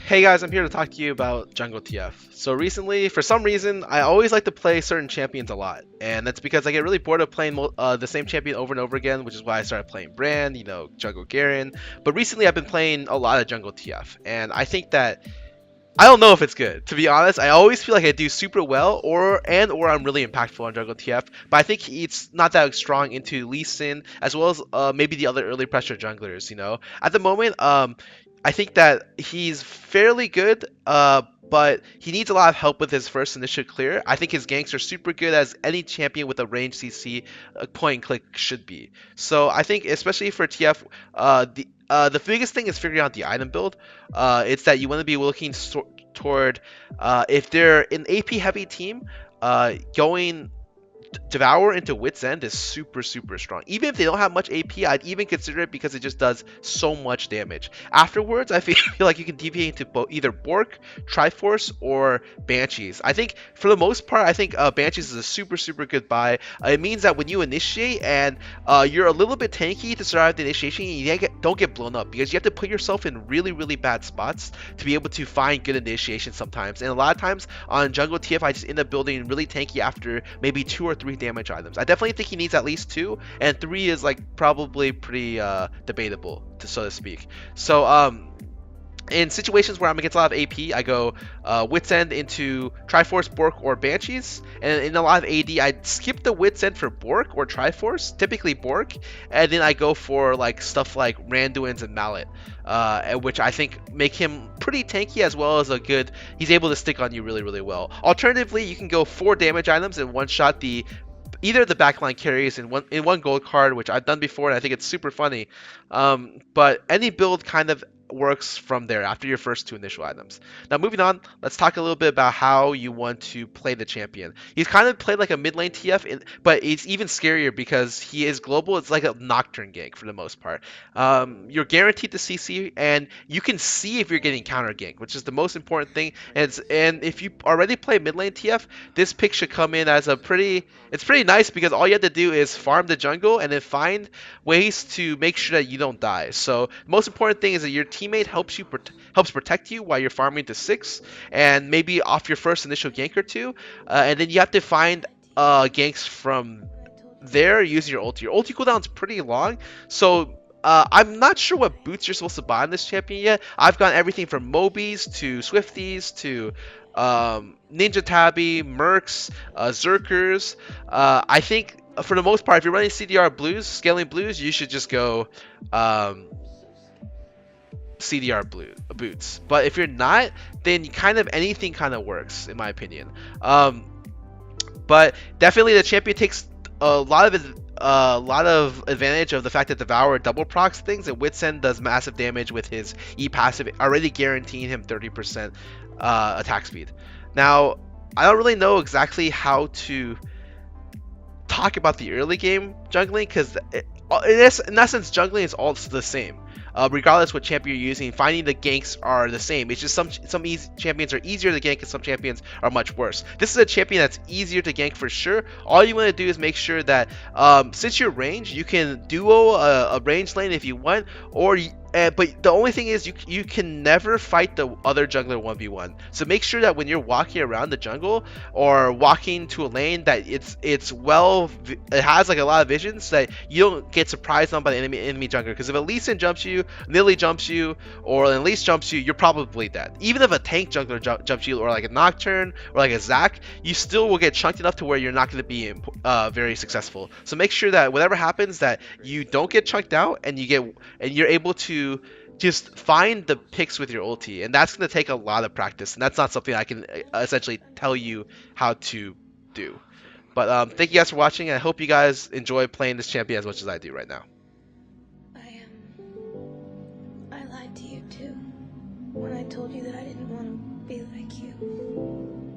Hey guys, I'm here to talk to you about Jungle TF. So recently, for some reason, I always like to play certain champions a lot, and that's because I get really bored of playing the same champion over and over again, which is why I started playing Brand, Jungle Garen. But recently, I've been playing a lot of Jungle TF, and I think that I don't know if it's good. To be honest, I always feel like I do super well, or I'm really impactful on Jungle TF. But I think it's not that strong into Lee Sin as well as maybe the other early pressure junglers. At the moment, I think that he's fairly good. But he needs a lot of help with his first initial clear. I think his ganks are super good as any champion with a range CC point and click should be. So I think especially for TF, the biggest thing is figuring out the item build. It's that you want to be looking toward if they're an AP heavy team, going Devour into Wit's End is super, super strong. Even if they don't have much AP, I'd even consider it because it just does so much damage. Afterwards, I feel like you can deviate into either Bork, Triforce, or Banshees. I think, for the most part, I think Banshees is a super, super good buy. It means that when you initiate and you're a little bit tanky to survive the initiation, you don't get blown up because you have to put yourself in really, really bad spots to be able to find good initiation sometimes. And a lot of times on Jungle TF, I just end up building really tanky after maybe 2 or 3 damage items. I definitely think he needs at least 2, and 3 is like probably pretty debatable, so to speak. So in situations where I'm against a lot of AP, I go Wits End into Triforce, Bork, or Banshees. And in a lot of AD, I skip the Wits End for Bork or Triforce, typically Bork, and then I go for like stuff like Randuin's and Mallet, which I think make him pretty tanky as well as a good. He's able to stick on you really, really well. Alternatively, you can go 4 damage items and one shot the either the backline carries in one gold card, which I've done before, and I think it's super funny. But any build kind of works from there after your first 2 initial items. Now moving on, let's talk a little bit about how you want to play the champion. He's kind of played like a mid lane TF, but it's even scarier because he is global. It's like a Nocturne gank for the most part. You're guaranteed to CC, and you can see if you're getting counter gank, which is the most important thing. And if you already play mid lane TF, this pick should come in as it's pretty nice because all you have to do is farm the jungle and then find ways to make sure that you don't die. So the most important thing is that your teammate helps protect you while you're farming to 6, and maybe off your first initial gank or 2, and then you have to find ganks from there using your ulti. Your ulti cooldown is pretty long, so I'm not sure what boots you're supposed to buy on this champion yet. I've gotten everything from Mobies to Swifties to Ninja Tabby, Mercs, Zerkers. I think for the most part, if you're running CDR blues, scaling blues, you should just go CDR boots. But if you're not, then kind of anything kind of works, in my opinion. But definitely the champion takes a lot of advantage of the fact that Devour double procs things, and Wits End does massive damage with his E passive, already guaranteeing him 30% attack speed. Now, I don't really know exactly how to talk about the early game jungling because in essence jungling is all the same. Regardless what champion you're using, finding the ganks are the same. It's just some champions are easier to gank and some champions are much worse. This is a champion that's easier to gank for sure. All you want to do is make sure that since you're ranged, you can duo a range lane if you want, or but the only thing is you can never fight the other jungler 1v1. So make sure that when you're walking around the jungle or walking to a lane that it has like a lot of vision so that you don't get surprised on by the enemy jungler. Because if a Lee Sin jumps you, Lily jumps you, or an Elise jumps you, you're probably dead. Even if a tank jungler jumps you, or like a Nocturne or like a Zac, you still will get chunked enough to where you're not going to be very successful. So make sure that whatever happens that you don't get chunked out and you're able to just find the picks with your ulti, and that's going to take a lot of practice, and that's not something I can essentially tell you how to do. But thank you guys for watching, and I hope you guys enjoy playing this champion as much as I do right now. I lied to you too when I told you that I didn't want to be like you.